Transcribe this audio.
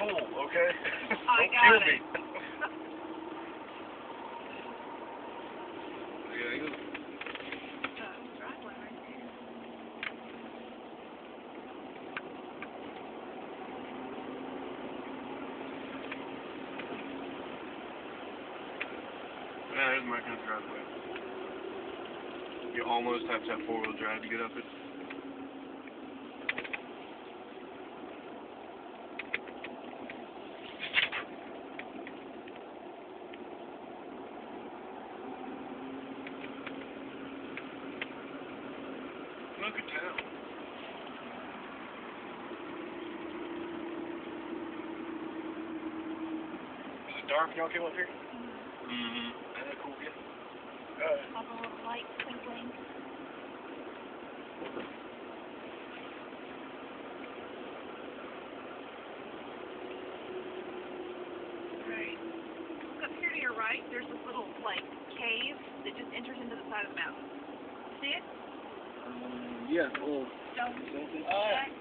cool, okay? I Don't got kill it. me. Yeah, he was... Driveway right there. Yeah, there's my kind of driveway. You almost have to have four-wheel drive to get up it. Look at town. Is it dark when y'all came up here? Mm-hmm. Isn't that cool, yeah? All the little lights twinkling. Right. Look up here to your right. There's this little, like, cave that just enters into the side of the mountain. See it? Yeah, well... Stone. Alright.